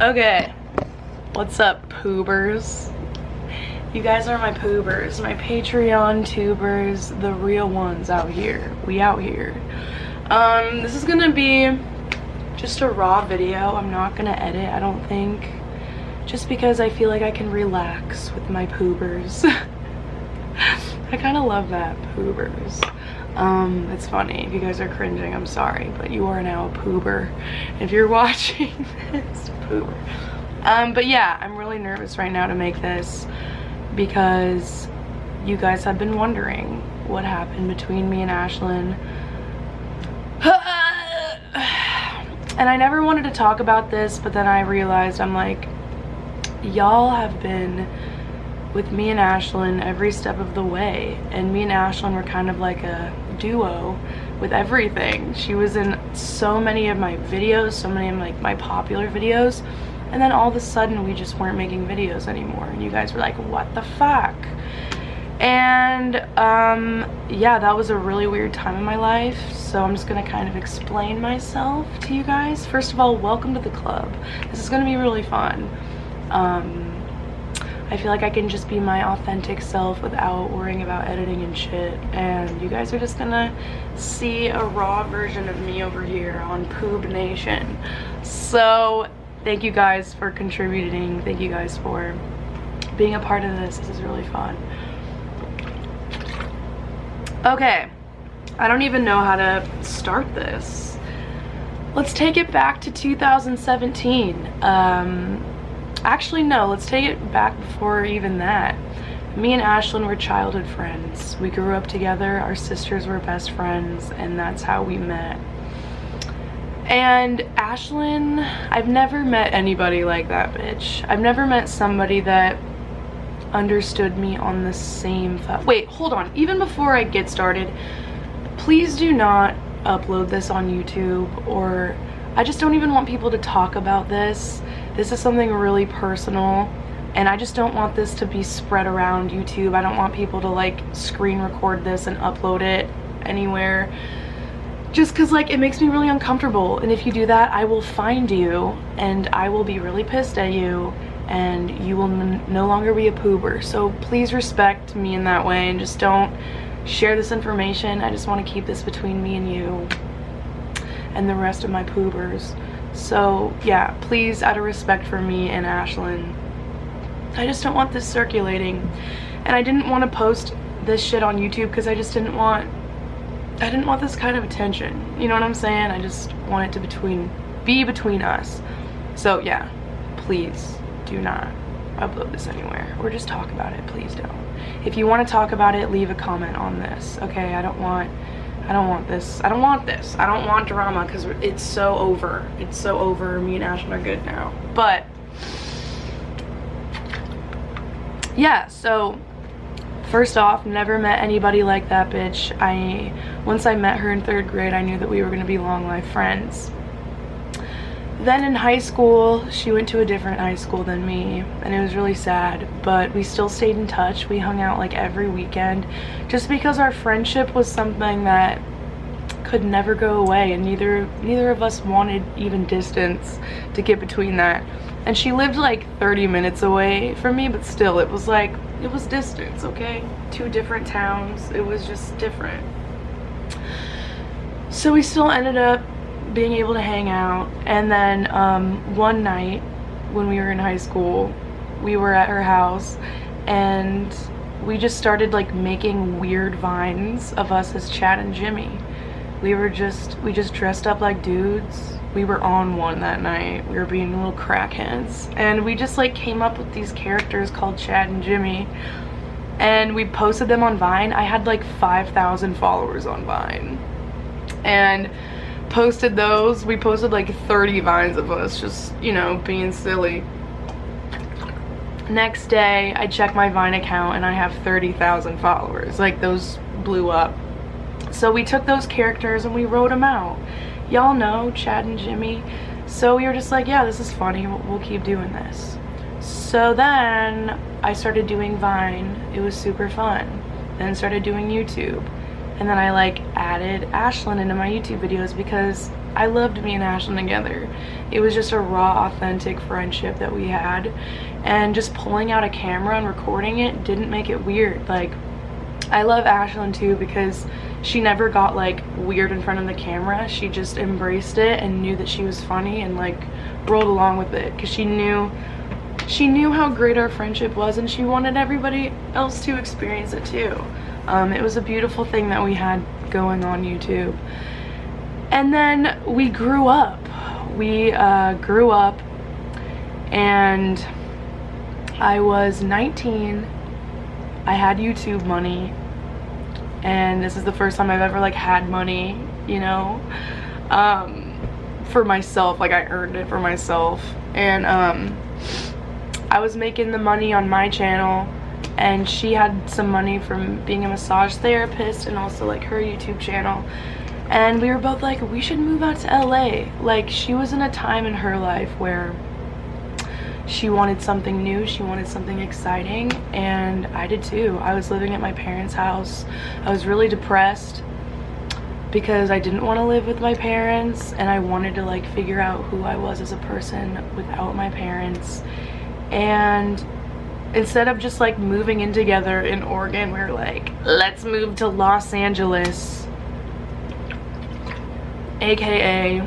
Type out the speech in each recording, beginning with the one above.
Okay, what's up, poobers? You guys are my poobers, my Patreon tubers, the real ones out here. We out here. This is gonna be just a raw video. I'm not gonna edit, I don't think. Just because I feel like I can relax with my poobers. I kind of love that, poobers. It's funny. If you guys are cringing, I'm sorry, but you are now a poober. If you're watching this, poober. But yeah, I'm really nervous right now to make this because you guys have been wondering what happened between me and Ashlynn. And I never wanted to talk about this, but then I realized, I'm like, y'all have been with me and Ashlynn every step of the way, and me and Ashlynn were kind of like a duo with everything. She was in so many of my videos, so many of like my popular videos, and then all of a sudden we just weren't making videos anymore, and you guys were like, what the fuck? And yeah, that was a really weird time in my life, so I'm just gonna kind of explain myself to you guys. First of all, welcome to the club. This is gonna be really fun. I feel like I can just be my authentic self without worrying about editing and shit, and you guys are just gonna see a raw version of me over here on Poob Nation. So thank you guys for contributing, thank you guys for being a part of this. This is really fun. Okay, I don't even know how to start this. Let's take it back to 2017. Actually, no, let's take it back before even that. Me and Ashlynn were childhood friends. We grew up together, our sisters were best friends, and that's how we met. And Ashlynn, I've never met anybody like that bitch. I've never met somebody that understood me on the same wait, hold on. Even before I get started, please do not upload this on YouTube, or I just don't even want people to talk about this. This is something really personal, and I just don't want this to be spread around YouTube. I don't want people to like screen record this and upload it anywhere, just because like it makes me really uncomfortable. And if you do that, I will find you and I will be really pissed at you, and you will no longer be a poober. So please respect me in that way and just don't share this information. I just want to keep this between me and you and the rest of my poobers. So yeah, please, out of respect for me and Ashlynn, I just don't want this circulating. And I didn't want to post this shit on YouTube because I just didn't want this kind of attention. You know what I'm saying? I just want it to be between us. So yeah, please do not upload this anywhere, or just talk about it. Please don't. If you want to talk about it, leave a comment on this, okay? I don't want this. I don't want drama, because it's so over. It's so over. Me and Ashlynn are good now. But yeah, so first off, never met anybody like that bitch. Once I met her in 3rd grade, I knew that we were gonna be long life friends. Then in high school, she went to a different high school than me, and it was really sad, but we still stayed in touch. We hung out like every weekend, just because our friendship was something that could never go away, and neither of us wanted even distance to get between that. And she lived like 30 minutes away from me, but still, it was distance, okay? 2 different towns, it was just different. So we still ended up being able to hang out, and then one night when we were in high school, we were at her house, and we just started like making weird vines of us as Chad and Jimmy. We just dressed up like dudes. We were on one that night. We were being little crackheads, and we just like came up with these characters called Chad and Jimmy, and we posted them on Vine. I had like 5,000 followers on Vine, and posted those. We posted like 30 vines of us just, you know, being silly. Next day, I check my Vine account and I have 30,000 followers. Like, those blew up. So we took those characters and we wrote them out. Y'all know Chad and Jimmy. So we were just like, yeah, this is funny. We'll keep doing this. So then I started doing Vine. It was super fun. Then started doing YouTube. And then I like added Ashlynn into my YouTube videos because I loved me and Ashlyn together. It was just a raw, authentic friendship that we had, and just pulling out a camera and recording it didn't make it weird. Like, I love Ashlyn too because she never got like weird in front of the camera. She just embraced it and knew that she was funny and like rolled along with it, because she knew how great our friendship was, and she wanted everybody else to experience it too. It was a beautiful thing that we had going on YouTube. And then we grew up. We grew up, and I was 19. I had YouTube money, and this is the first time I've ever like had money, you know, for myself. Like, I earned it for myself. And I was making the money on my channel, and she had some money from being a massage therapist and also like her YouTube channel. And we were both like, we should move out to LA. Like, she was in a time in her life where she wanted something new, she wanted something exciting, and I did too. I was living at my parents' house. I was really depressed because I didn't want to live with my parents, and I wanted to like figure out who I was as a person without my parents. And instead of just like moving in together in Oregon, we were like, let's move to Los Angeles, aka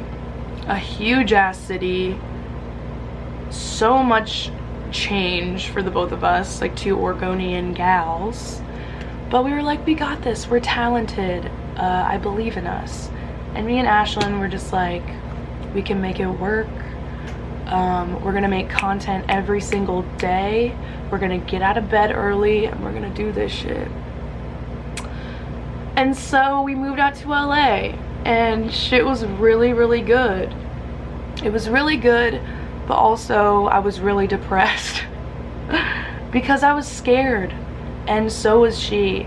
a huge ass city. So much change for the both of us, like two Oregonian gals. But we were like, we got this, we're talented, I believe in us. And me and Ashlyn were just like, we can make it work. We're gonna make content every single day. We're gonna get out of bed early, and we're gonna do this shit. And so we moved out to LA, and shit was really, really good. It was really good, but also I was really depressed because I was scared, and so was she.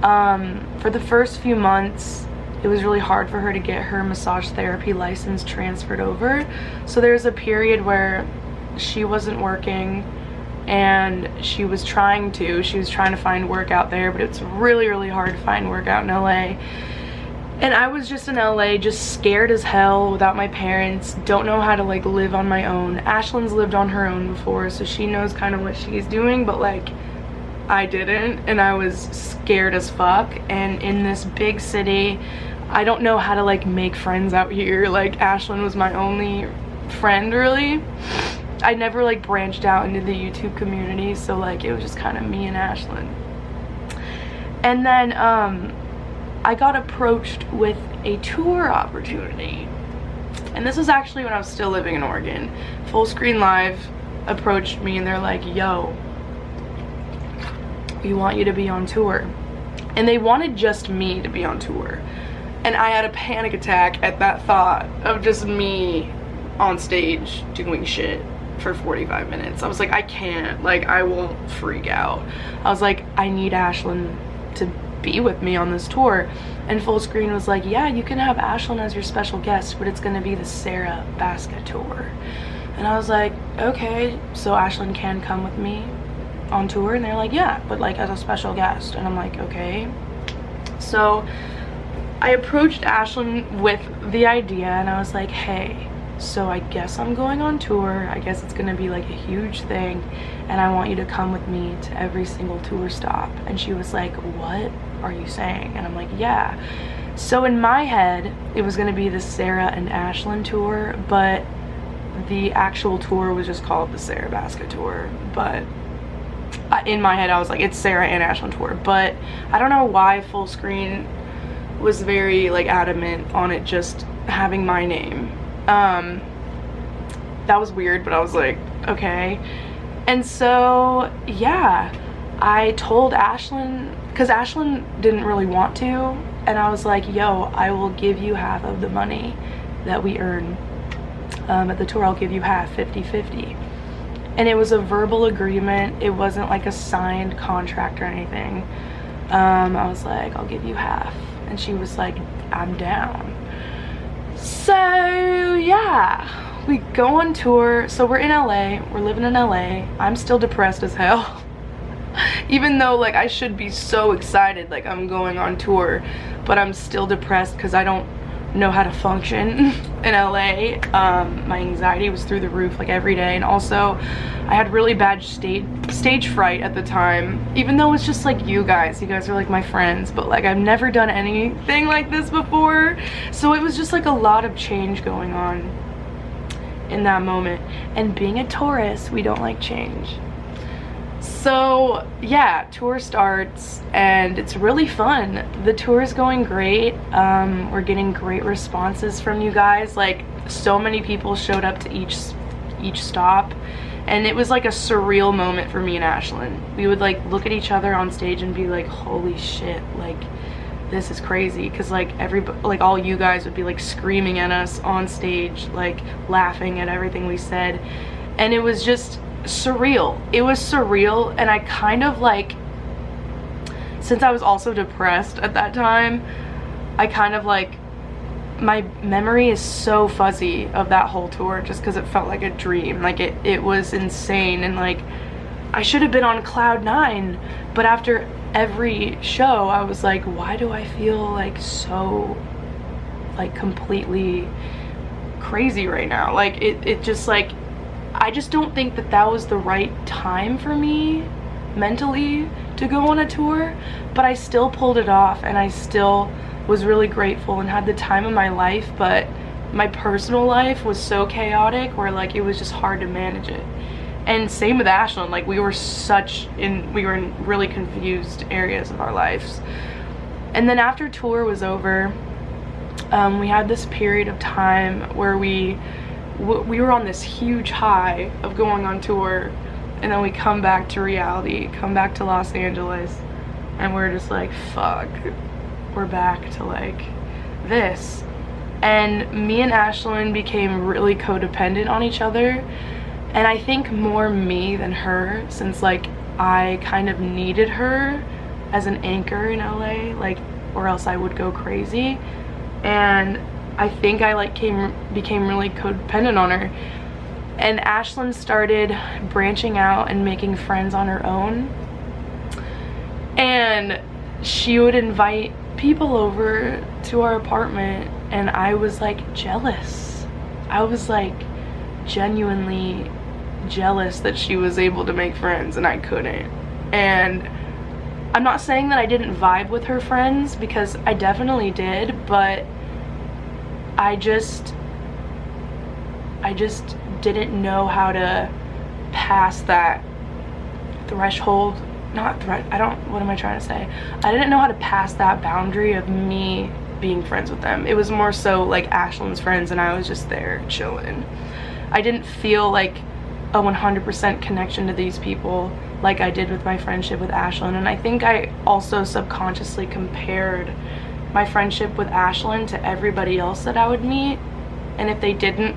For the first few months, it was really hard for her to get her massage therapy license transferred over. So there was a period where she wasn't working, and she was trying to find work out there, but it's really, really hard to find work out in LA. And I was just in LA, just scared as hell without my parents, don't know how to like live on my own. Ashlyn's lived on her own before, so she knows kind of what she's doing, but like I didn't, and I was scared as fuck. And in this big city, I don't know how to like make friends out here. Like, Ashlyn was my only friend really. I never like branched out into the YouTube community, so like it was just kind of me and Ashlyn. And then I got approached with a tour opportunity, and this was actually when I was still living in Oregon. Fullscreen Live approached me, and they're like, yo, we want you to be on tour. And they wanted just me to be on tour, and I had a panic attack at that thought of just me on stage doing shit for 45 minutes. I was like, I can't, like, I will freak out. I was like, I need Ashlyn to be with me on this tour. And Fullscreen was like, yeah, you can have Ashlyn as your special guest, but it's gonna be the Sarah Basket tour. And I was like, okay, so Ashlyn can come with me on tour? And they're like, yeah, but like as a special guest. And I'm like, okay. So I approached Ashlyn with the idea, and I was like, hey, so I guess I'm going on tour. I guess it's gonna be like a huge thing, and I want you to come with me to every single tour stop. And she was like, what are you saying? And I'm like, yeah. So in my head, it was gonna be the Sarah and Ashlyn tour, but the actual tour was just called the Sarah Basket tour. But in my head, I was like, it's Sarah and Ashlyn tour. But I don't know why Fullscreen was very like adamant on it just having my name. That was weird, but I was like, okay. And so yeah, I told Ashlyn, because Ashlyn didn't really want to, and I was like, yo, I will give you half of the money that we earn at the tour. I'll give you half, 50-50. And it was a verbal agreement. It wasn't like a signed contract or anything. I was like, I'll give you half. And she was like, I'm down. So yeah, we go on tour. So we're in LA, we're living in LA. I'm still depressed as hell. Even though like I should be so excited, like I'm going on tour, but I'm still depressed because I don't know how to function in LA. My anxiety was through the roof like every day, and also I had really bad stage fright at the time, even though it's just like you guys are like my friends, but like I've never done anything like this before, so it was just like a lot of change going on in that moment. And being a Taurus, we don't like change. So yeah, tour starts and it's really fun. The tour is going great. We're getting great responses from you guys. Like, so many people showed up to each stop, and it was like a surreal moment for me and Ashlynn. We would like look at each other on stage and be like, holy shit, like this is crazy, because like like all you guys would be like screaming at us on stage, like laughing at everything we said, and it was just surreal. It was surreal. And I kind of like, since I was also depressed at that time, I kind of like, my memory is so fuzzy of that whole tour, just because it felt like a dream. Like it was insane, and like I should have been on cloud 9, but after every show I was like, why do I feel like so like completely crazy right now? Like it just like, I just don't think that that was the right time for me mentally to go on a tour, but I still pulled it off, and I still was really grateful and had the time of my life. But my personal life was so chaotic where like it was just hard to manage it. And same with Ashlynn, like we were in really confused areas of our lives. And then after tour was over, we had this period of time where we were on this huge high of going on tour, and then we come back to reality, come back to Los Angeles, and we're just like, fuck, we're back to like this. And me and Ashlynn became really codependent on each other, and I think more me than her, since like I kind of needed her as an anchor in LA, like, or else I would go crazy. And I think I like became really codependent on her. And Ashlynn started branching out and making friends on her own, and she would invite people over to our apartment, and I was like jealous. I was like genuinely jealous that she was able to make friends and I couldn't. And I'm not saying that I didn't vibe with her friends, because I definitely did, but I just didn't know how to pass that threshold. What am I trying to say? I didn't know how to pass that boundary of me being friends with them. It was more so like Ashlynn's friends, and I was just there chilling. I didn't feel like a 100% connection to these people like I did with my friendship with Ashlynn. And I think I also subconsciously compared my friendship with Ashlynn to everybody else that I would meet, and if they didn't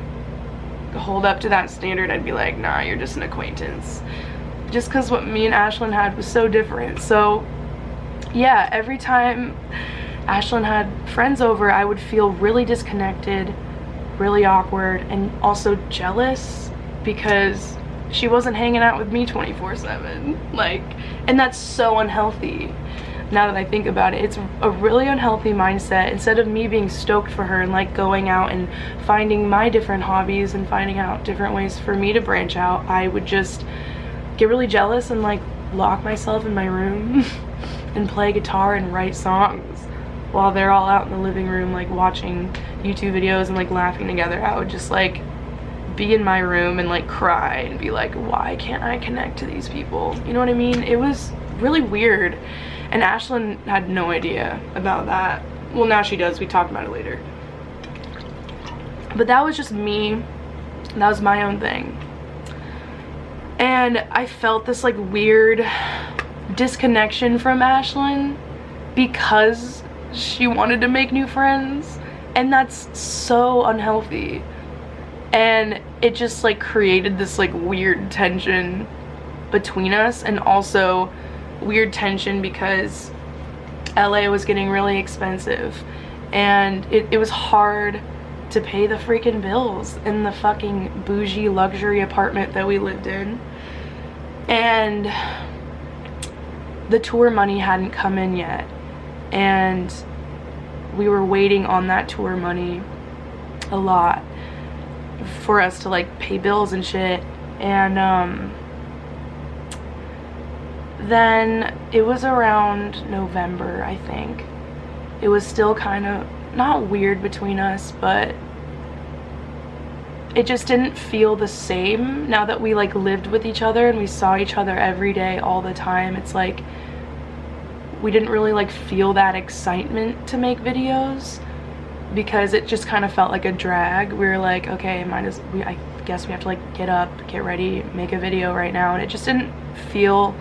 hold up to that standard, I'd be like, nah, you're just an acquaintance, just because what me and Ashlynn had was so different. So yeah, every time Ashlynn had friends over, I would feel really disconnected, really awkward, and also jealous because she wasn't hanging out with me 24/7. Like, and that's so unhealthy. Now that I think about it, it's a really unhealthy mindset. Instead of me being stoked for her and like going out and finding my different hobbies and finding out different ways for me to branch out, I would just get really jealous and like lock myself in my room and play guitar and write songs while they're all out in the living room like watching YouTube videos and like laughing together. I would just like be in my room and like cry and be like, why can't I connect to these people? You know what I mean? It was really weird. And Ashlynn had no idea about that. Well, now she does. We talked about it later. But that was just me. That was my own thing. And I felt this like weird disconnection from Ashlynn because she wanted to make new friends. And that's so unhealthy. And it just like created this like weird tension between us, and also weird tension because LA was getting really expensive, and it was hard to pay the freaking bills in the fucking bougie luxury apartment that we lived in. And the tour money hadn't come in yet, and we were waiting on that tour money a lot for us to like pay bills and shit. And then it was around November, I think. It was still kind of not weird between us, but it just didn't feel the same now that we like lived with each other and we saw each other every day all the time. It's like we didn't really like feel that excitement to make videos because it just kind of felt like a drag. We were like, okay, I guess we have to like get up, get ready, make a video right now. And it just didn't feel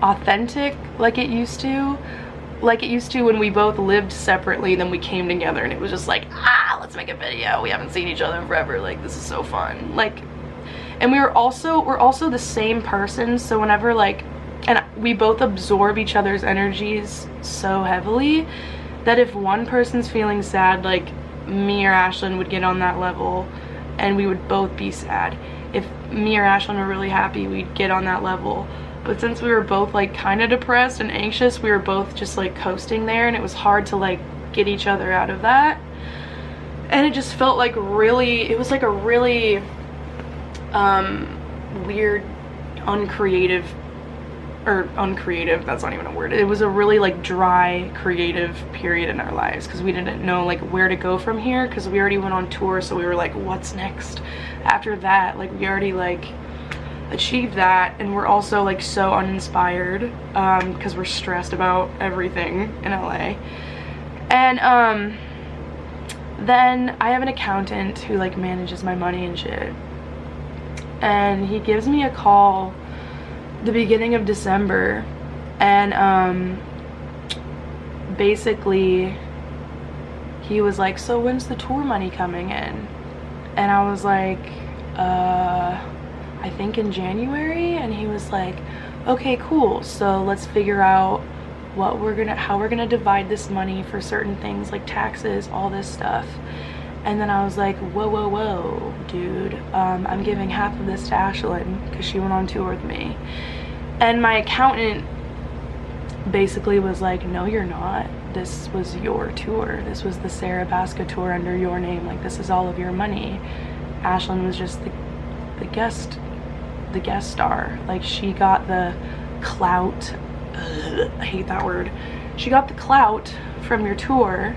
authentic like it used to. Like it used to when we both lived separately, then we came together and it was just like, let's make a video. We haven't seen each other in forever. Like, this is so fun. Like, and we're also the same person. So whenever like, and we both absorb each other's energies so heavily that if one person's feeling sad, like me or Ashlyn would get on that level and we would both be sad. If me or Ashlyn were really happy, we'd get on that level. But since we were both like kind of depressed and anxious, we were both just like coasting there, and it was hard to like get each other out of that. And it just felt like it was like a really weird, uncreative, that's not even a word. It was a really like dry, creative period in our lives because we didn't know like where to go from here, because we already went on tour, so we were like, what's next after that? Like, we already like achieved that, and we're also like so uninspired because we're stressed about everything in LA. And then I have an accountant who like manages my money and shit, and he gives me a call the beginning of December, and basically he was like, so when's the tour money coming in? And I was like, I think in January. And he was like, okay, cool, so let's figure out how we're gonna divide this money for certain things like taxes, all this stuff. And then I was like, whoa, dude, I'm giving half of this to Ashlyn because she went on tour with me. And my accountant basically was like, no, you're not. This was your tour. This was the Sarah Basca tour under your name. Like, this is all of your money. Ashlyn was just the guest star. Like, she got the clout. Ugh, I hate that word. She got the clout from your tour,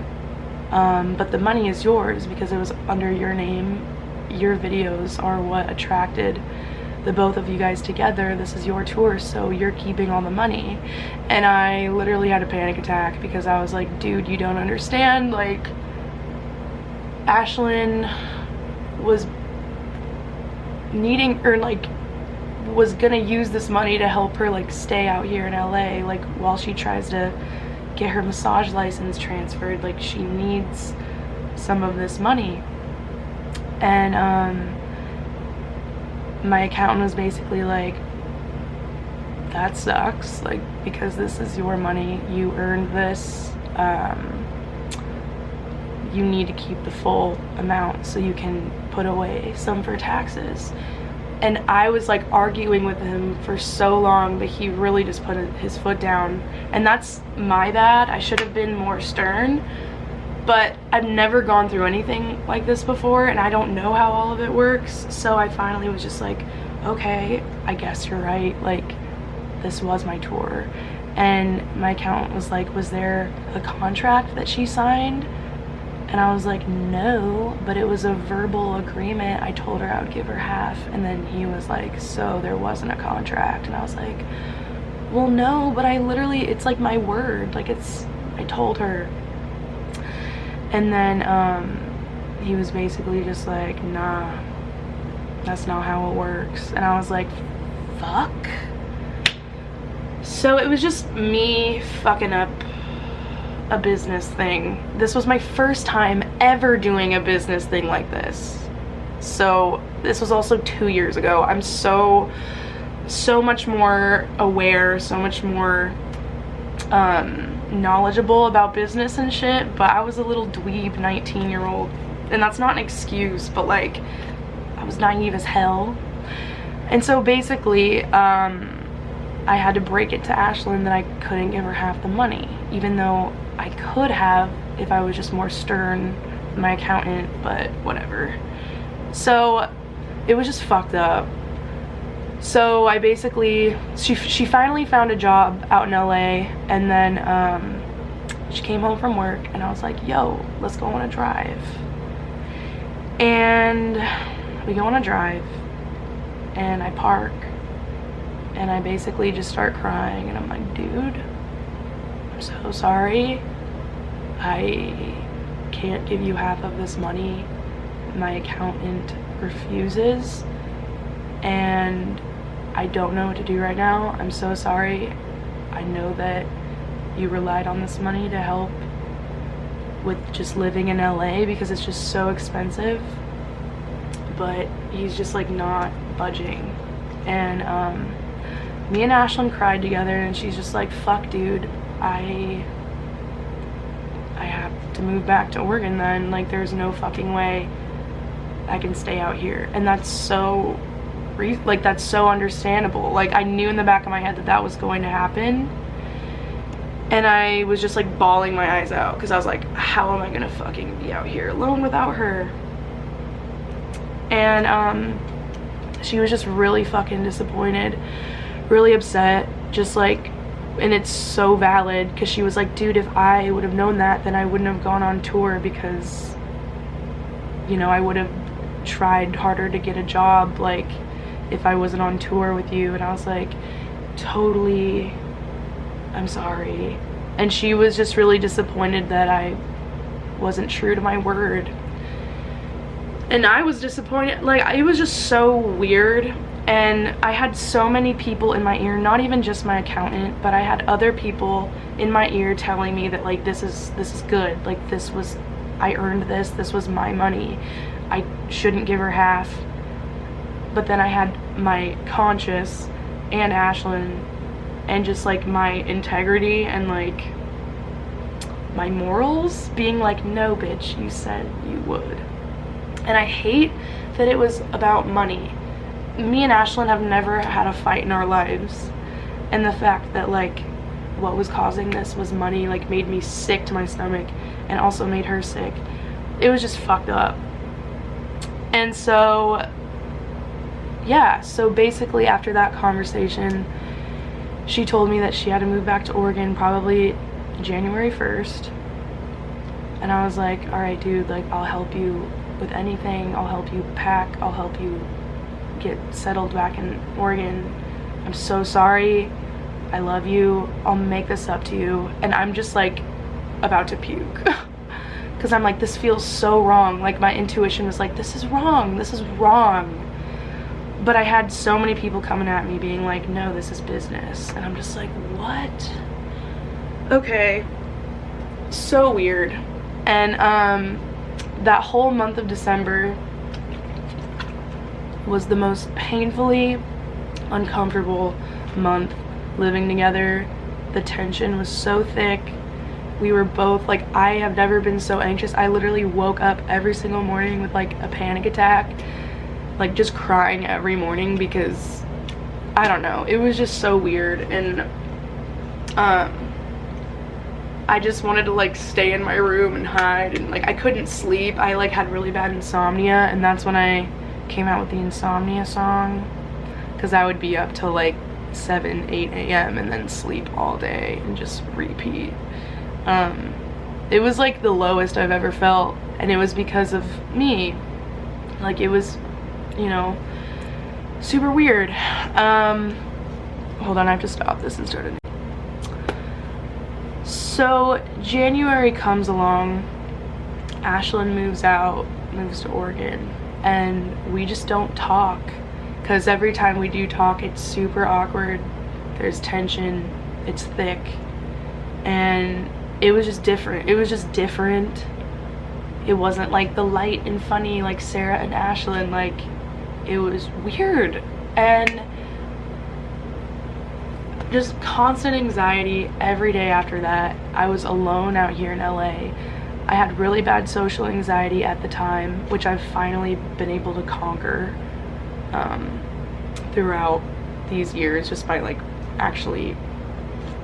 but the money is yours because it was under your name. Your videos are what attracted the both of you guys together. This is your tour, so you're keeping all the money. And I literally had a panic attack because I was like, dude, you don't understand. Like, Ashlyn was needing, or like was gonna use this money to help her like stay out here in LA, like while she tries to get her massage license transferred. Like, she needs some of this money. And my accountant was basically like, that sucks, like, because this is your money, you earned this, you need to keep the full amount so you can put away some for taxes. And I was like arguing with him for so long, but he really just put his foot down. And that's my bad. I should have been more stern, but I've never gone through anything like this before, and I don't know how all of it works. So I finally was just like, okay, I guess you're right. Like, this was my tour. And my accountant was like, was there a contract that she signed? And I was like, no, but it was a verbal agreement. I told her I would give her half. And then he was like, so there wasn't a contract? And I was like, well, no, but I literally, it's like my word. Like, I told her. And then he was basically just like, nah, that's not how it works. And I was like, fuck. So it was just me fucking up a business thing. This was my first time ever doing a business thing like this. So this was also 2 years ago. I'm so much more aware, so much more knowledgeable about business and shit, but I was a little dweeb 19-year-old, and that's not an excuse, but like, I was naive as hell. And so basically I had to break it to Ashlyn that I couldn't give her half the money, even though I could have if I was just more stern with my accountant, but whatever. So it was just fucked up. So I basically, she finally found a job out in LA, and then she came home from work, and I was like, yo, let's go on a drive. And we go on a drive, and I park, and I basically just start crying, and I'm like, dude, I'm so sorry. I can't give you half of this money. My accountant refuses, and I don't know what to do right now. I'm so sorry. I know that you relied on this money to help with just living in LA because it's just so expensive, but he's just like not budging. And me and Ashlynn cried together, and she's just like, fuck dude, I have to move back to Oregon then. Like, there's no fucking way I can stay out here. And that's so that's so understandable. Like, I knew in the back of my head that that was going to happen, and I was just like bawling my eyes out because I was like, how am I gonna fucking be out here alone without her? And she was just really fucking disappointed, really upset, just like, and it's so valid, because she was like, dude, if I would have known that, then I wouldn't have gone on tour, because, you know, I would have tried harder to get a job, like, if I wasn't on tour with you. And I was like, totally, I'm sorry. And she was just really disappointed that I wasn't true to my word. And I was disappointed. Like, it was just so weird. And I had so many people in my ear, not even just my accountant, but I had other people in my ear telling me that, like, this is good. Like, I earned this. This was my money. I shouldn't give her half. But then I had my conscience and Ashlynn and just like my integrity and like my morals being like, no bitch, you said you would. And I hate that it was about money. Me and Ashlynn have never had a fight in our lives, and the fact that like what was causing this was money, like, made me sick to my stomach, and also made her sick. It was just fucked up. And so yeah, so basically after that conversation, she told me that she had to move back to Oregon probably January 1st. And I was like, all right, dude, like, I'll help you with anything. I'll help you pack. I'll help you get settled back in Oregon. I'm so sorry. I love you. I'll make this up to you. And I'm just like about to puke. Because I'm like, this feels so wrong. Like, my intuition was like, this is wrong. This is wrong. But I had so many people coming at me being like, no, this is business. And I'm just like, what? Okay. So weird. And that whole month of December was the most painfully uncomfortable month living together. The tension was so thick. We were both like, I have never been so anxious. I literally woke up every single morning with like a panic attack, like just crying every morning, because I don't know, it was just so weird. And I just wanted to like stay in my room and hide, and like I couldn't sleep. I like had really bad insomnia, and that's when I came out with the insomnia song, because I would be up till like 7, 8 a.m. and then sleep all day and just repeat. It was like the lowest I've ever felt, and it was because of me. Like, it was, you know, super weird. Hold on, I have to stop this and start it. So January comes along, Ashlynn moves to Oregon, and we just don't talk, because every time we do talk, it's super awkward. There's tension, it's thick, and it was just different. It was just different. It wasn't like the light and funny like Sarah and Ashlynn. Like, it was weird, and just constant anxiety every day after that. I was alone out here in LA. I had really bad social anxiety at the time, which I've finally been able to conquer throughout these years, just by like actually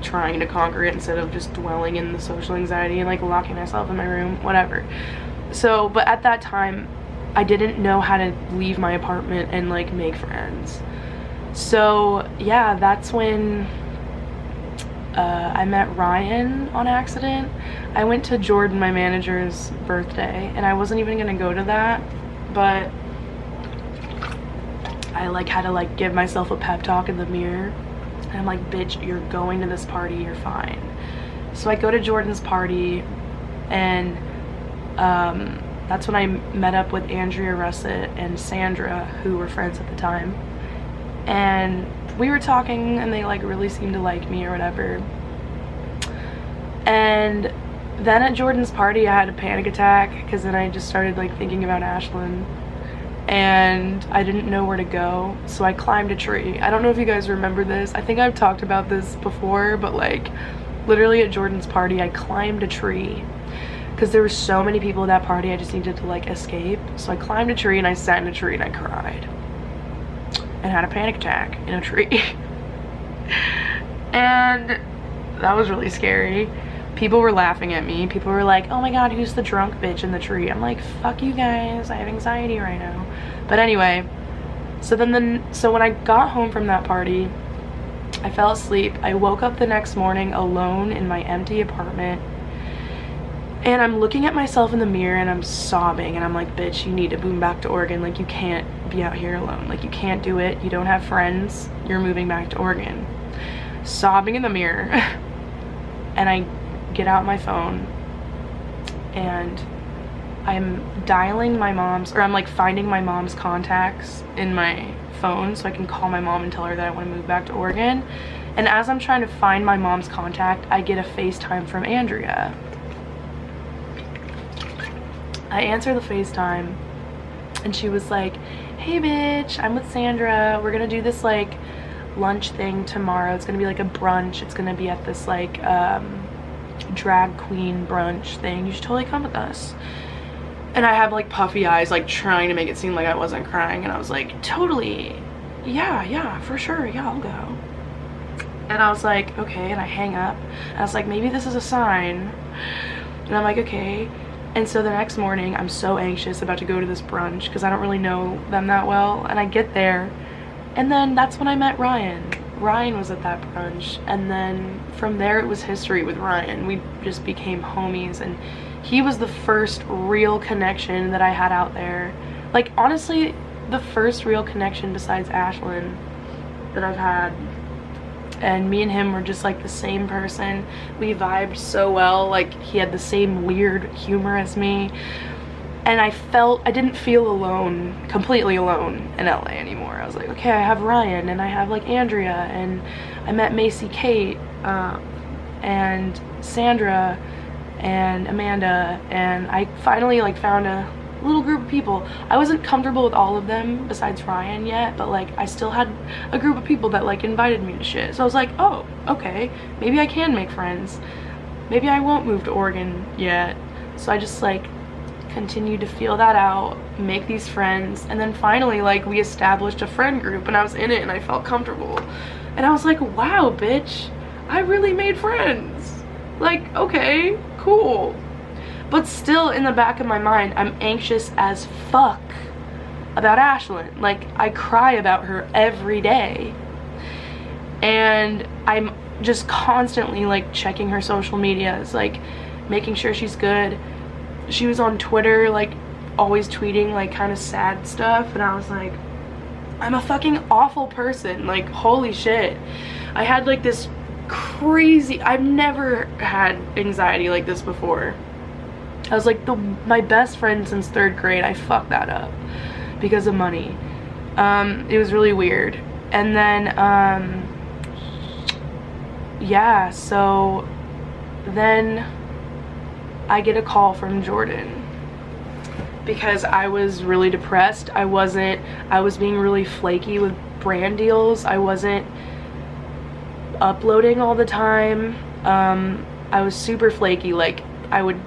trying to conquer it instead of just dwelling in the social anxiety and like locking myself in my room, whatever. So, but at that time, I didn't know how to leave my apartment and like make friends. So yeah, that's when I met Ryan on accident. I went to Jordan, my manager's birthday, and I wasn't even gonna go to that, but I like had to like give myself a pep talk in the mirror, and I'm like, bitch, you're going to this party, you're fine. So I go to Jordan's party, and that's when I met up with Andrea Russet and Sandra, who were friends at the time, and we were talking, and they like really seemed to like me or whatever. And then at Jordan's party, I had a panic attack because then I just started like thinking about Ashlynn, and I didn't know where to go, so I climbed a tree. I don't know if you guys remember this. I think I've talked about this before, but like literally at Jordan's party, I climbed a tree because there were so many people at that party. I just needed to like escape. So I climbed a tree and I sat in a tree and I cried and had a panic attack in a tree. And that was really scary. People were laughing at me. People were like, oh my god, who's the drunk bitch in the tree? I'm like, fuck you guys, I have anxiety right now. But anyway, so when I got home from that party, I fell asleep. I woke up the next morning alone in my empty apartment, and I'm looking at myself in the mirror and I'm sobbing, and I'm like, bitch, you need to move back to Oregon. Like, you can't be out here alone. Like, you can't do it. You don't have friends. You're moving back to Oregon. Sobbing in the mirror. And I get out my phone and I'm dialing my mom's, or I'm like finding my mom's contacts in my phone so I can call my mom and tell her that I want to move back to Oregon. And as I'm trying to find my mom's contact, I get a FaceTime from Andrea. I answer the FaceTime and she was like, hey bitch, I'm with Sandra. We're gonna do this like lunch thing tomorrow. It's gonna be like a brunch. It's gonna be at this like drag queen brunch thing. You should totally come with us. And I have like puffy eyes, like trying to make it seem like I wasn't crying, and I was like, totally, yeah, for sure, yeah, I'll go. And I was like, okay, and I hang up, and I was like, maybe this is a sign. And I'm like, okay. And so the next morning, I'm so anxious about to go to this brunch because I don't really know them that well, and I get there, and then that's when I met Ryan. Ryan was at that brunch, and then from there it was history with Ryan. We just became homies, and he was the first real connection that I had out there. Like, honestly, the first real connection besides Ashlynn that I've had. And me and him were just like the same person. We vibed so well. Like, he had the same weird humor as me. And I didn't feel alone, completely alone in LA anymore. I was like, okay, I have Ryan, and I have like Andrea, and I met Macy Kate, and Sandra, and Amanda, and I finally like found a little group of people. I wasn't comfortable with all of them besides Ryan yet, but like I still had a group of people that like invited me to shit. So I was like, oh, okay, maybe I can make friends. Maybe I won't move to Oregon yet. So I just like continued to feel that out, make these friends, and then finally like we established a friend group, and I was in it and I felt comfortable, and I was like, wow, bitch, I really made friends. Like, okay, cool. But still in the back of my mind, I'm anxious as fuck about Ashlynn. Like, I cry about her every day, and I'm just constantly like checking her social medias, like making sure she's good. She was on Twitter, like always tweeting like kind of sad stuff, and I was like, I'm a fucking awful person. Like, holy shit. I had like this crazy, I've never had anxiety like this before. I was like my best friend since 3rd grade. I fucked that up because of money. It was really weird. And then yeah, so then I get a call from Jordan because I was really depressed. I was being really flaky with brand deals. I wasn't uploading all the time. I was super flaky. Like, I would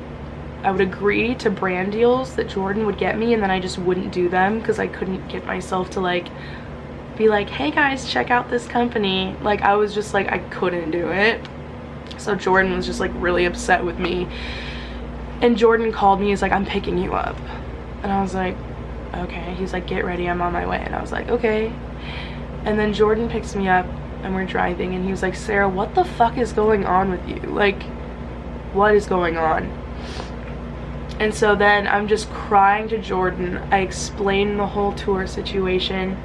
agree to brand deals that Jordan would get me, and then I just wouldn't do them because I couldn't get myself to like be like, hey guys, check out this company. Like, I was just like, I couldn't do it. So Jordan was just like really upset with me, and Jordan called me. He's like, I'm picking you up. And I was like, okay. He's like, get ready, I'm on my way. And I was like, okay. And then Jordan picks me up and we're driving, and he was like, Sarah, what the fuck is going on with you? Like, what is going on? And so then I'm just crying to Jordan. I explained the whole tour situation,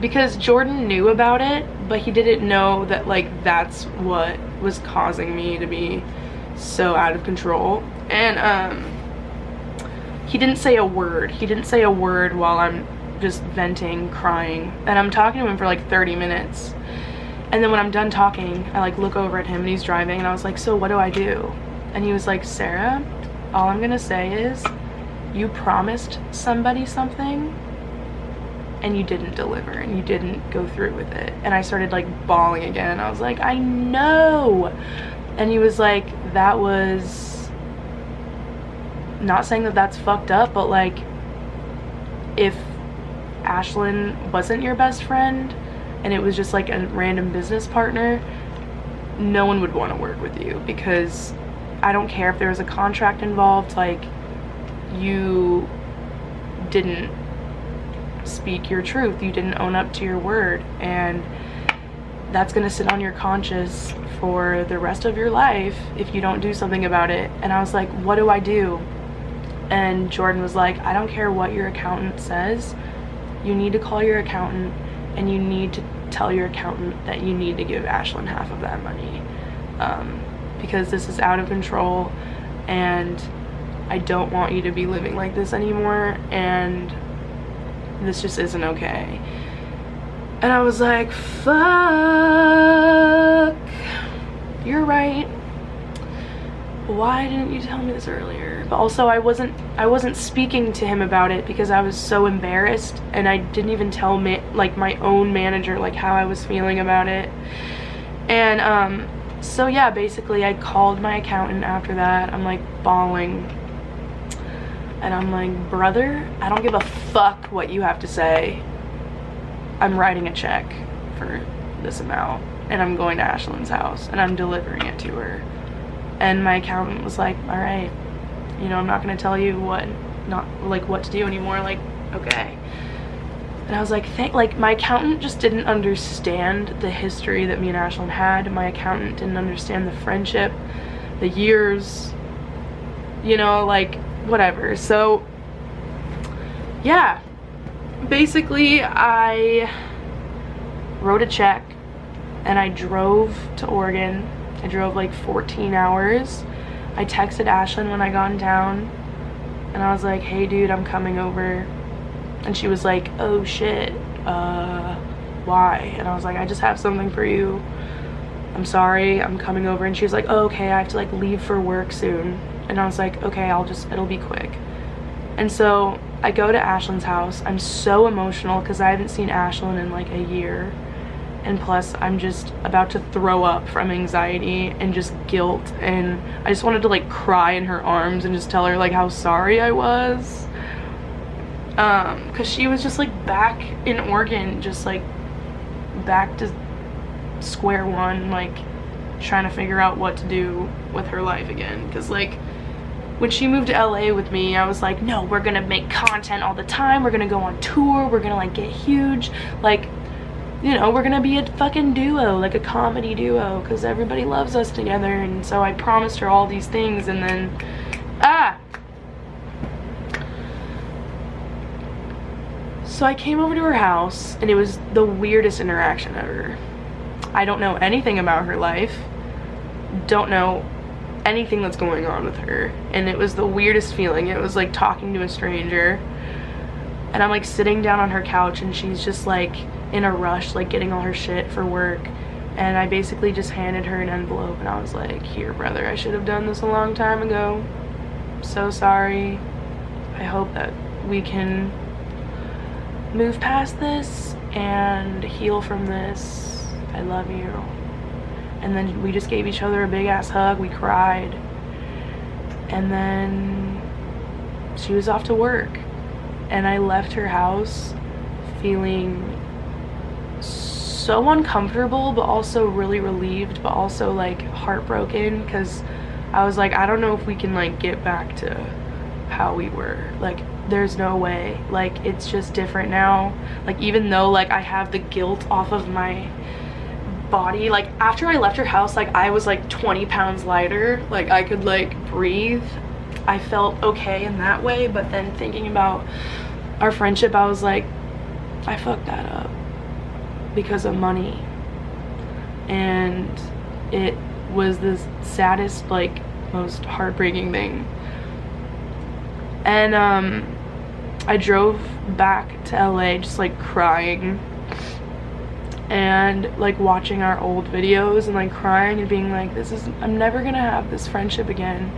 because Jordan knew about it, but he didn't know that like that's what was causing me to be so out of control. And he didn't say a word. He didn't say a word while I'm just venting, crying, and I'm talking to him for like 30 minutes. And then when I'm done talking, I like look over at him and he's driving, and I was like, so what do I do? And he was like, Sarah, all I'm gonna say is you promised somebody something and you didn't deliver, and you didn't go through with it. And I started like bawling again. I was like, I know. And he was like, that was, not saying that that's fucked up, but like, if Ashlynn wasn't your best friend and it was just like a random business partner, no one would want to work with you, because I don't care if there was a contract involved, like, you didn't speak your truth, you didn't own up to your word, and that's gonna sit on your conscience for the rest of your life if you don't do something about it. And I was like, what do I do? And Jordan was like, I don't care what your accountant says, you need to call your accountant and you need to tell your accountant that you need to give Ashlynn half of that money, because this is out of control and I don't want you to be living like this anymore, and this just isn't okay. And I was like, fuck, you're right. Why didn't you tell me this earlier? But also I wasn't speaking to him about it because I was so embarrassed, and I didn't even tell like my own manager like how I was feeling about it. And so yeah, basically I called my accountant after that. I'm like bawling, and I'm like, brother, I don't give a fuck what you have to say. I'm writing a check for this amount and I'm going to Ashlynn's house and I'm delivering it to her. And my accountant was like, all right, you know, I'm not gonna tell you what to do anymore, like, okay. And I was like, like, my accountant just didn't understand the history that me and Ashlynn had. My accountant didn't understand the friendship, the years, you know, like, whatever. So yeah, basically I wrote a check and I drove to Oregon. I drove like 14 hours. I texted Ashlynn when I got in town and I was like, hey dude, I'm coming over. And she was like, oh shit, why? And I was like, I just have something for you. I'm sorry, I'm coming over. And she was like, oh, okay, I have to like leave for work soon. And I was like, okay, it'll be quick. And so I go to Ashlynn's house. I'm so emotional because I haven't seen Ashlynn in like a year. And plus I'm just about to throw up from anxiety and just guilt, and I just wanted to like cry in her arms and just tell her like how sorry I was, because she was just like back in Oregon, just like back to square one, like trying to figure out what to do with her life again. Because like when she moved to LA with me, I was like, no, we're gonna make content all the time, we're gonna go on tour, we're gonna like get huge, like, you know, we're gonna be a fucking duo, like a comedy duo, because everybody loves us together. And so I promised her all these things, and then so I came over to her house, and it was the weirdest interaction ever. I don't know anything about her life, don't know anything that's going on with her, and it was the weirdest feeling. It was like talking to a stranger, and I'm like sitting down on her couch and she's just like in a rush, like getting all her shit for work, and I basically just handed her an envelope and I was like, here brother, I should have done this a long time ago, I'm so sorry, I hope that we can move past this and heal from this, I love you. And then we just gave each other a big ass hug, we cried, and then she was off to work, and I left her house feeling so uncomfortable, but also really relieved, but also like heartbroken, because I was like, I don't know if we can like get back to how we were. Like, there's no way. Like, it's just different now. Like, even though like I have the guilt off of my body, like after I left her house, like I was like 20 pounds lighter. Like, I could like breathe. I felt okay in that way. But then thinking about our friendship, I was like, I fucked that up because of money. And it was the saddest, like most heartbreaking thing. And I drove back to LA just like crying and like watching our old videos and like crying and being like, I'm never gonna have this friendship again.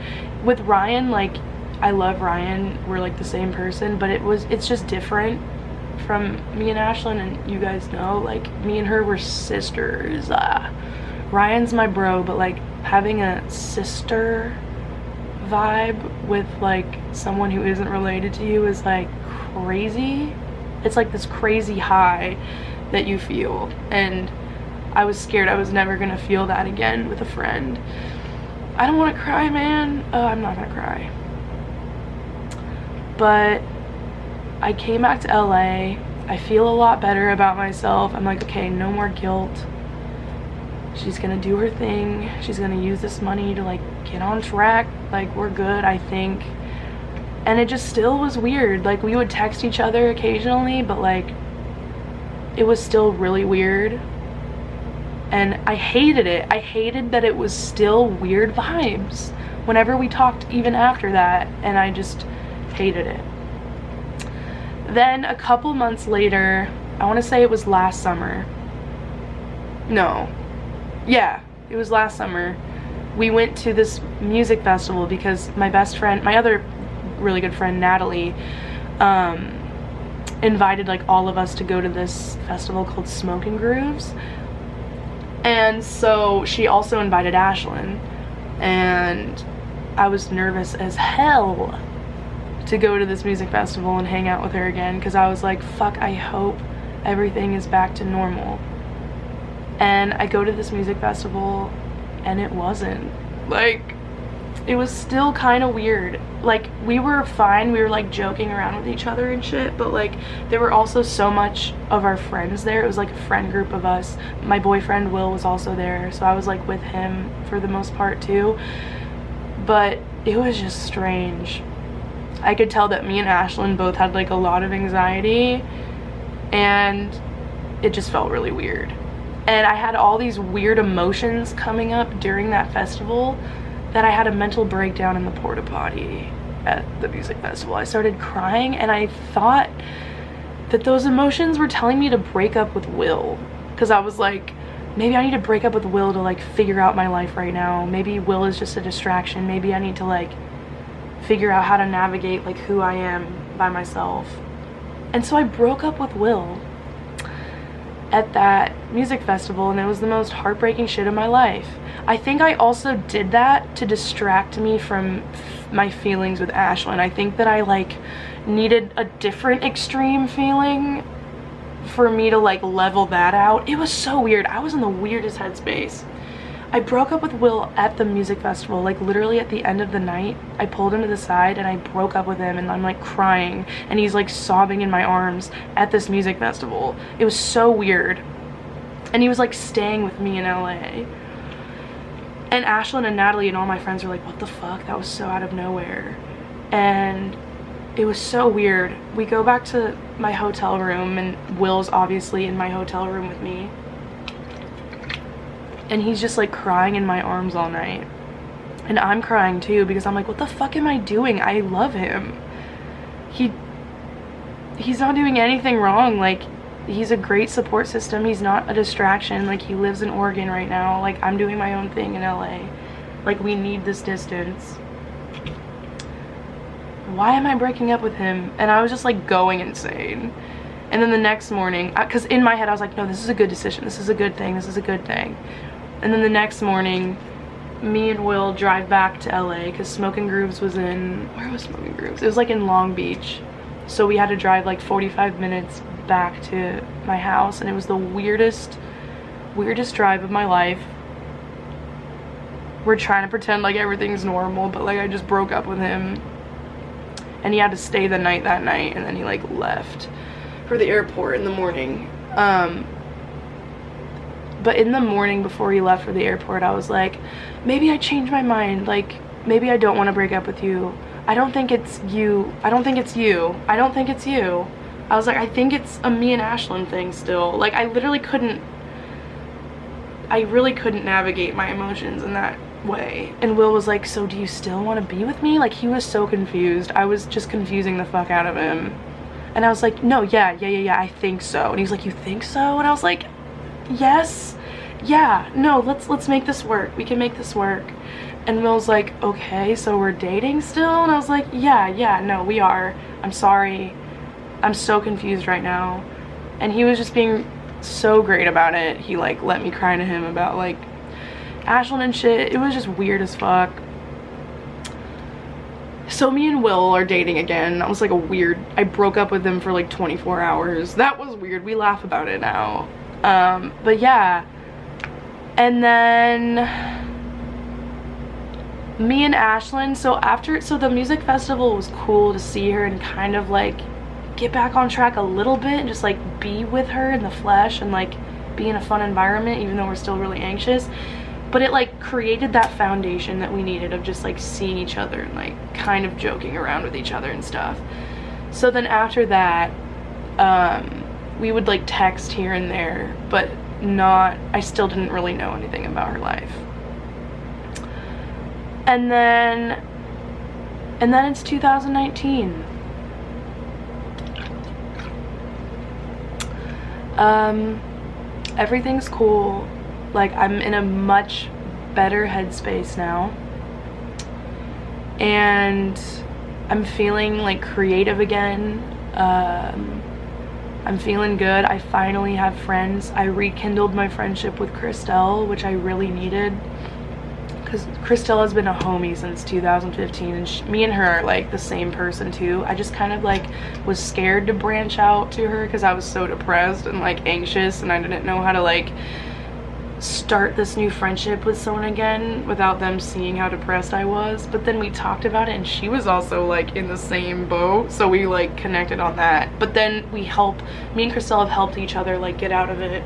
With Ryan, like I love Ryan, we're like the same person, but it's just different from me and Ashlyn, and you guys know, like me and her were sisters. Ryan's my bro, but like having a sister vibe with like someone who isn't related to you is like crazy. It's like this crazy high that you feel, and I was scared I was never gonna feel that again with a friend. I don't want to cry, man. I'm not gonna cry. But I came back to LA. I feel a lot better about myself. I'm like, okay, no more guilt. She's gonna do her thing. She's gonna use this money to like get on track. Like, we're good, I think. And it just still was weird. Like, we would text each other occasionally, but like it was still really weird. And I hated it. I hated that it was still weird vibes whenever we talked, even after that, and I just hated it. Then a couple months later, I want to say it was last summer. No. Yeah, it was last summer. We went to this music festival because my best friend, my other really good friend, Natalie, invited like all of us to go to this festival called Smoking Grooves. And so she also invited Ashlynn, and I was nervous as hell to go to this music festival and hang out with her again, because I was like, fuck, I hope everything is back to normal. And I go to this music festival and it wasn't. Like, it was still kind of weird. Like, we were fine, we were like joking around with each other and shit, but like there were also so much of our friends there. It was like a friend group of us. My boyfriend Will was also there, so I was like with him for the most part too. But it was just strange. I could tell that me and Ashlynn both had like a lot of anxiety, and it just felt really weird. And I had all these weird emotions coming up during that festival that I had a mental breakdown in the porta potty at the music festival. I started crying, and I thought that those emotions were telling me to break up with Will, because I was like, maybe I need to break up with Will to like figure out my life right now. Maybe Will is just a distraction. Maybe I need to like figure out how to navigate like who I am by myself. And so I broke up with Will at that music festival, and it was the most heartbreaking shit of my life. I think I also did that to distract me from my feelings with Ashlynn. I think that I like needed a different extreme feeling for me to like level that out. It was so weird. I was in the weirdest headspace. I broke up with Will at the music festival, like literally at the end of the night. I pulled him to the side and I broke up with him, and I'm like crying, and he's like sobbing in my arms at this music festival. It was so weird. And he was like staying with me in LA. And Ashlynn and Natalie and all my friends were like, what the fuck? That was so out of nowhere. And it was so weird. We go back to my hotel room, and Will's obviously in my hotel room with me. And he's just like crying in my arms all night. And I'm crying too, because I'm like, what the fuck am I doing? I love him. He's not doing anything wrong. Like, he's a great support system. He's not a distraction. Like, he lives in Oregon right now. Like, I'm doing my own thing in LA. Like, we need this distance. Why am I breaking up with him? And I was just like going insane. And then the next morning, because in my head I was like, no, this is a good decision. This is a good thing. This is a good thing. And then the next morning, me and Will drive back to LA, because Smoking Grooves was in, where was Smoking Grooves? It was like in Long Beach. So we had to drive like 45 minutes back to my house, and it was the weirdest weirdest drive of my life. We're trying to pretend like everything's normal, but like I just broke up with him, and he had to stay the night that night, and then he like left for the airport in the morning. But in the morning before he left for the airport, I was like, maybe I changed my mind, like maybe I don't want to break up with you. I don't think it's you. I don't think it's you. I don't think it's you. I was like, I think it's a me and Ashlyn thing still. Like I really couldn't navigate my emotions in that way. And Will was like, so do you still want to be with me? Like he was so confused. I was just confusing the fuck out of him. And I was like, no, yeah, I think so. And he was like, you think so? And I was like, yes, yeah, no, let's make this work. We can make this work. And Will's like, okay, so we're dating still? And I was like, yeah, no, we are. I'm sorry. I'm so confused right now. And he was just being so great about it. He like let me cry to him about like Ashlyn and shit. It was just weird as fuck. So me and Will are dating again. That was like I broke up with him for like 24 hours. That was weird. We laugh about it now. But yeah. And then me and Ashlyn, so the music festival was cool to see her and kind of like get back on track a little bit and just like be with her in the flesh and like be in a fun environment, even though we're still really anxious. But it like created that foundation that we needed of just like seeing each other and like kind of joking around with each other and stuff. So then after that, we would like text here and there, but I still didn't really know anything about her life. And then it's 2019. Everything's cool. Like I'm in a much better headspace now, and I'm feeling like creative again. I'm feeling good. I finally have friends. I rekindled my friendship with Christelle, which I really needed, because Christelle has been a homie since 2015, and me and her are like the same person too. I just kind of like was scared to branch out to her because I was so depressed and like anxious, and I didn't know how to like start this new friendship with someone again without them seeing how depressed I was. But then we talked about it, and she was also like in the same boat, so we like connected on that. But then me and Christelle have helped each other like get out of it,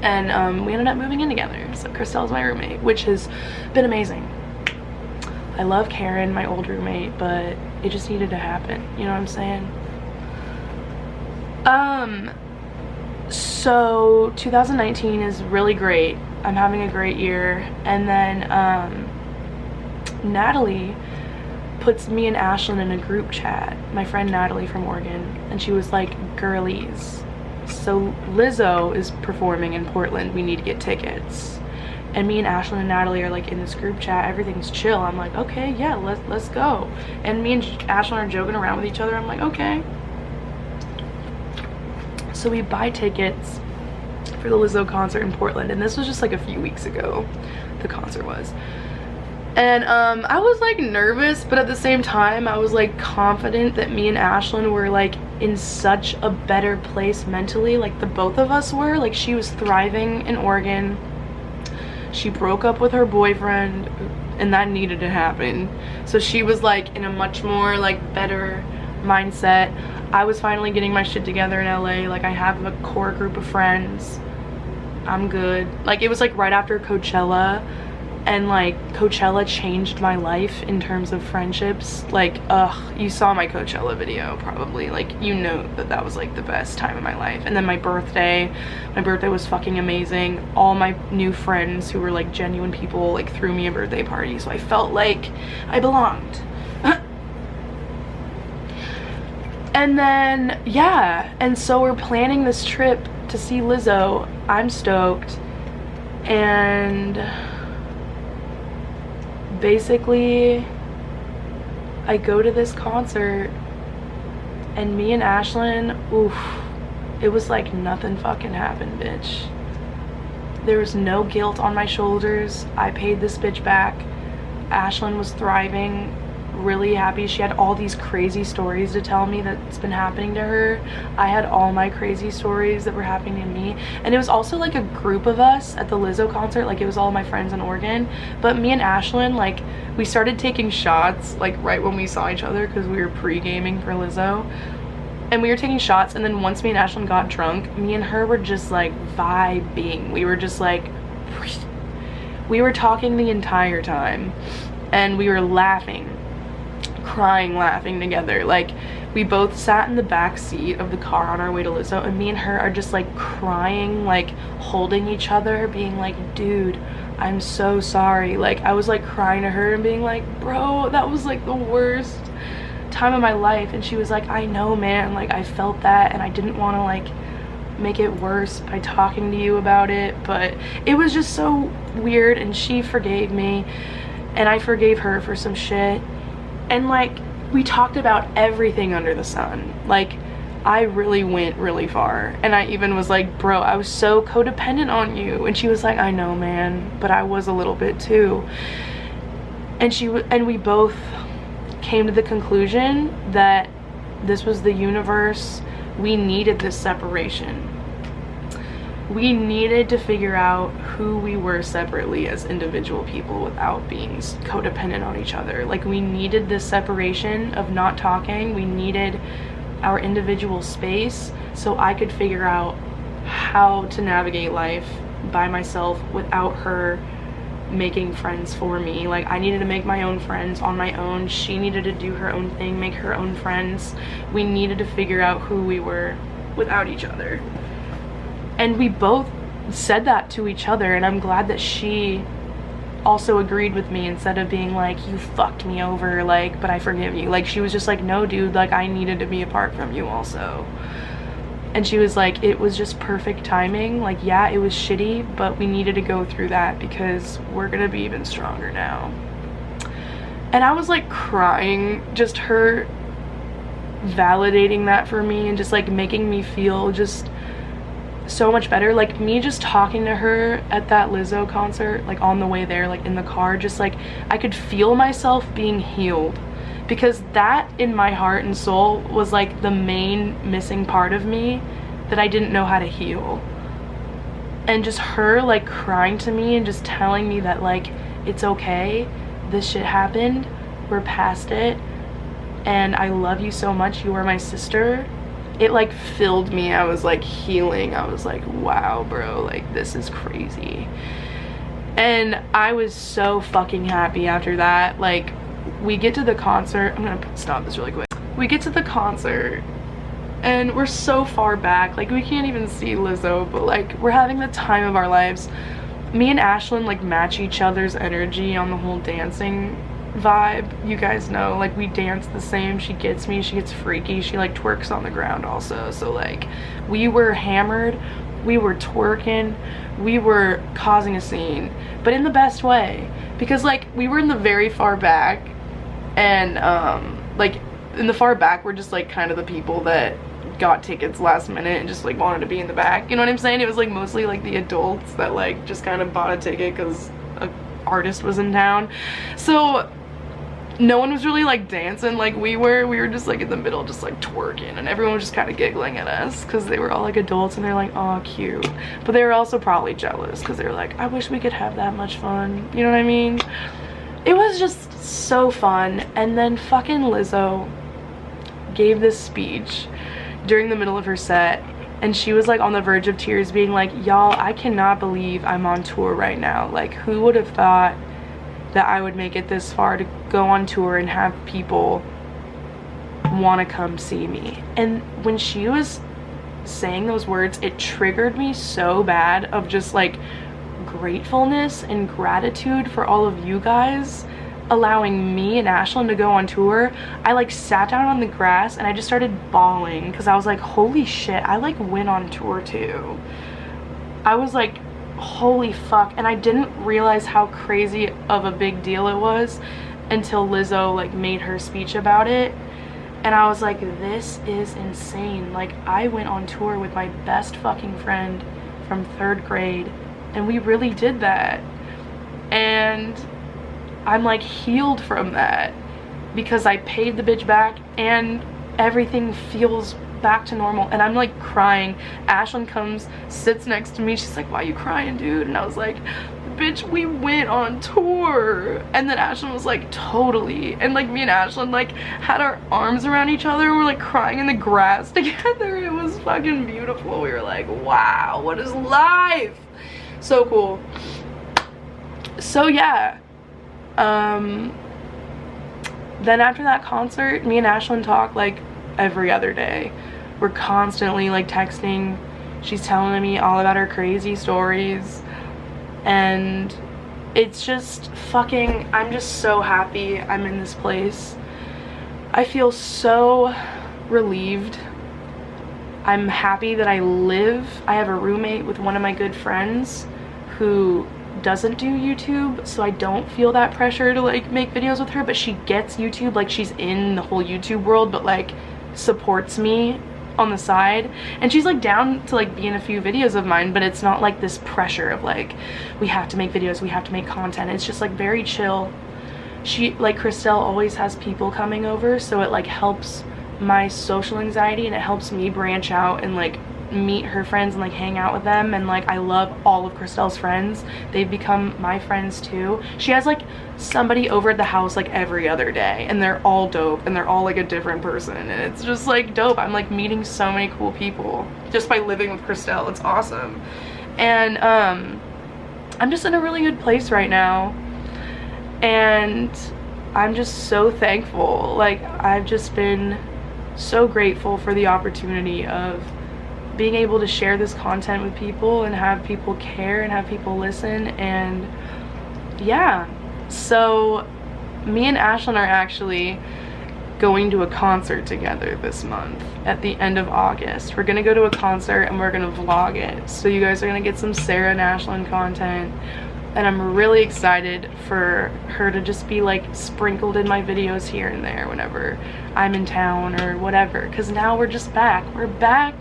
and we ended up moving in together. So Christelle's my roommate, which has been amazing. I love Karen, my old roommate, but it just needed to happen, you know what I'm saying? So 2019 is really great. I'm having a great year. And then Natalie puts me and Ashlyn in a group chat, my friend Natalie from Oregon, and she was like, girlies, so Lizzo is performing in Portland, we need to get tickets. And me and Ashlyn and Natalie are like in this group chat, everything's chill. I'm like, okay, yeah, let's go. And me and Ashlyn are joking around with each other. I'm like, okay. So we buy tickets for the Lizzo concert in Portland, and this was just like a few weeks ago, the concert was. And I was like nervous, but at the same time I was like confident that me and Ashlyn were like in such a better place mentally, like the both of us were. Like she was thriving in Oregon, she broke up with her boyfriend, and that needed to happen. So she was like in a much more like better mindset. I was finally getting my shit together in LA. Like I have a core group of friends. I'm good. Like it was like right after Coachella, and like Coachella changed my life in terms of friendships. Like you saw my Coachella video probably, like you know that was like the best time of my life. And then my birthday was fucking amazing. All my new friends who were like genuine people like threw me a birthday party, so I felt like I belonged. And then yeah, and so we're planning this trip to see Lizzo. I'm stoked. And basically I go to this concert, and me and Ashlyn, oof, it was like nothing fucking happened, bitch. There was no guilt on my shoulders. I paid this bitch back. Ashlyn was thriving, really happy. She had all these crazy stories to tell me that's been happening to her. I had all my crazy stories that were happening to me. And it was also like a group of us at the Lizzo concert. Like, it was all my friends in Oregon. But me and Ashlyn, like, we started taking shots like right when we saw each other, because we were pre-gaming for Lizzo. And we were taking shots, and then once me and Ashlyn got drunk, me and her were just like vibing. We were just like, we were talking the entire time, and we were laughing, crying, laughing together. Like, we both sat in the back seat of the car on our way to Lizzo, and me and her are just like crying, like holding each other, being like, dude, I'm so sorry. Like, I was like crying to her and being like, bro, that was like the worst time of my life. And she was like, I know, man, like I felt that, and I didn't want to like make it worse by talking to you about it, but it was just so weird. And she forgave me, and I forgave her for some shit, and like we talked about everything under the sun. Like, I really went really far, and I even was like, bro, I was so codependent on you. And she was like, I know, man, but I was a little bit too. And we both came to the conclusion that this was the universe. We needed this separation. We needed to figure out who we were separately as individual people without being codependent on each other. Like, we needed this separation of not talking. We needed our individual space so I could figure out how to navigate life by myself without her making friends for me. Like, I needed to make my own friends on my own. She needed to do her own thing, make her own friends. We needed to figure out who we were without each other. And we both said that to each other, and I'm glad that she also agreed with me, instead of being like, you fucked me over, like, but I forgive you. Like, she was just like, no, dude, like, I needed to be apart from you also. And she was like, it was just perfect timing. Like, yeah, it was shitty, but we needed to go through that because we're gonna be even stronger now. And I was like crying, just her validating that for me and just like making me feel just so much better. Like, me just talking to her at that Lizzo concert, like on the way there, like in the car, just like I could feel myself being healed, because that in my heart and soul was like the main missing part of me that I didn't know how to heal. And just her like crying to me and just telling me that like, it's okay, this shit happened, we're past it, and I love you so much, you are my sister. It like filled me. I was like healing. I was like, wow, bro, like this is crazy. And I was so fucking happy after that. Like, we get to the concert. I'm gonna stop this really quick. We get to the concert and we're so far back, like we can't even see Lizzo, but like we're having the time of our lives. Me and Ashlyn like match each other's energy on the whole dancing vibe. You guys know, like, we dance the same. She gets me, she gets freaky, she like twerks on the ground also. So like, we were hammered, we were twerking, we were causing a scene, but in the best way, because like we were in the very far back, and like in the far back we're just like kind of the people that got tickets last minute and just like wanted to be in the back, you know what I'm saying? It was like mostly like the adults that like just kind of bought a ticket because an artist was in town. So no one was really like dancing like we were just like in the middle just like twerking, and everyone was just kind of giggling at us because they were all like adults and they're like, oh cute, but they were also probably jealous because they were like, I wish we could have that much fun, you know what I mean? It was just so fun. And then fucking Lizzo gave this speech during the middle of her set, and she was like on the verge of tears, being like, y'all, I cannot believe I'm on tour right now. Like, who would have thought that I would make it this far to go on tour and have people want to come see me? And when she was saying those words, it triggered me so bad of just like gratefulness and gratitude for all of you guys allowing me and Ashlyn to go on tour. I like sat down on the grass and I just started bawling because I was like, holy shit, I like went on tour too. I was like, holy fuck. And I didn't realize how crazy of a big deal it was until Lizzo like made her speech about it, and I was like, this is insane. Like, I went on tour with my best fucking friend from 3rd grade, and we really did that, and I'm like healed from that. because I paid the bitch back and everything feels back to normal. And I'm like crying. Ashlyn comes, sits next to me. She's like, why are you crying, dude? And I was like, bitch, we went on tour. And then Ashlyn was like, totally. And like me and Ashlyn like had our arms around each other and we're like crying in the grass together. It was fucking beautiful. We were like, wow, what is life? So cool. So yeah, then after that concert, me and Ashlyn talk like every other day. We're constantly like texting. She's telling me all about her crazy stories, and it's just fucking, I'm just so happy I'm in this place. I feel so relieved. I'm happy that I have a roommate with one of my good friends who doesn't do YouTube, so I don't feel that pressure to like make videos with her, but she gets YouTube, like she's in the whole YouTube world, but like supports me on the side, and she's like down to like be in a few videos of mine, but it's not like this pressure of like we have to make videos, we have to make content. It's just like very chill. She, like Christelle, always has people coming over, so it like helps my social anxiety and it helps me branch out and like meet her friends and like hang out with them. And like I love all of Christelle's friends. They've become my friends too. She has like somebody over at the house like every other day, and they're all dope and they're all like a different person, and it's just like dope. I'm like meeting so many cool people just by living with Christelle. It's awesome. And I'm just in a really good place right now, and I'm just so thankful. Like I've just been so grateful for the opportunity of being able to share this content with people and have people care and have people listen. And yeah, so me and Ashlyn are actually going to a concert together this month at the end of August. We're gonna go to a concert and we're gonna vlog it, so you guys are gonna get some Sarah and Ashlyn content, and I'm really excited for her to just be like sprinkled in my videos here and there whenever I'm in town or whatever, because now we're just back. We're back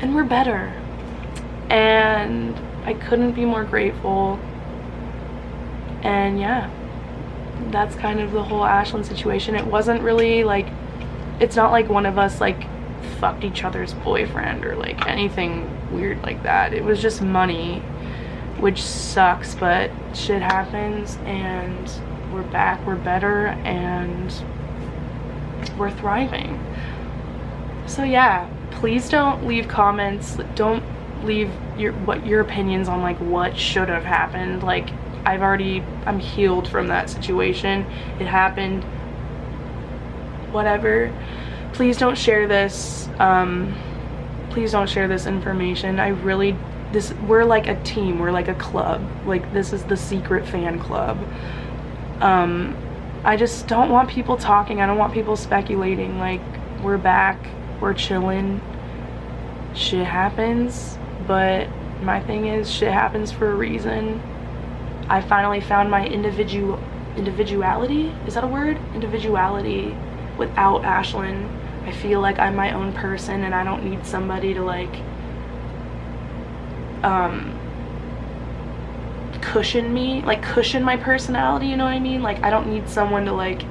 and we're better, and I couldn't be more grateful. And yeah, that's kind of the whole Ashlyn situation. It wasn't really like, it's not like one of us like fucked each other's boyfriend or like anything weird like that. It was just money, which sucks, but shit happens, and we're back, we're better, and we're thriving. So yeah, please don't leave comments, don't leave your opinions on like what should have happened. Like I'm healed from that situation. It happened, whatever. Please don't share this. Please don't share this information. We're like a team, we're like a club. Like this is the secret fan club. I just don't want people talking. I don't want people speculating. Like, we're back, we're chilling. Shit happens, but my thing is, shit happens for a reason. I finally found my individuality, is that a word? Individuality without Ashlyn. I feel like I'm my own person, and I don't need somebody to like cushion me, like cushion my personality, you know what I mean? Like I don't need someone to like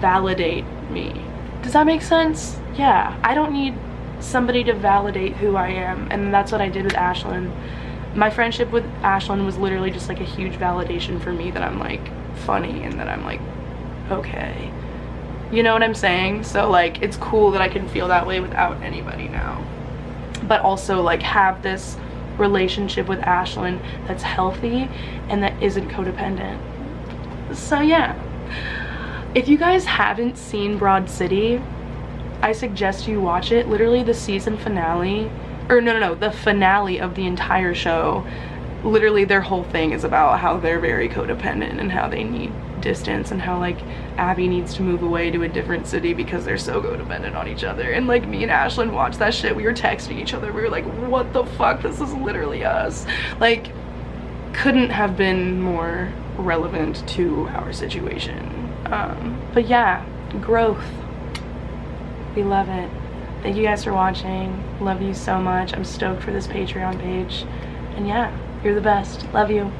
validate me. Does that make sense? Yeah, I don't need somebody to validate who I am, and that's what I did with Ashlyn. My friendship with Ashlyn was literally just like a huge validation for me that I'm like funny and that I'm like okay. You know what I'm saying? So like it's cool that I can feel that way without anybody now. But also like have this relationship with Ashlyn that's healthy and that isn't codependent. So yeah. If you guys haven't seen Broad City, I suggest you watch it. Literally the season finale, or no, the finale of the entire show, literally their whole thing is about how they're very codependent and how they need distance, and how like Abby needs to move away to a different city because they're so codependent on each other. And like me and Ashlyn watched that shit. We were texting each other. We were like, what the fuck? This is literally us. Like, couldn't have been more relevant to our situation. But yeah, growth. We love it. Thank you guys for watching. Love you so much. I'm stoked for this Patreon page. And yeah, you're the best. Love you.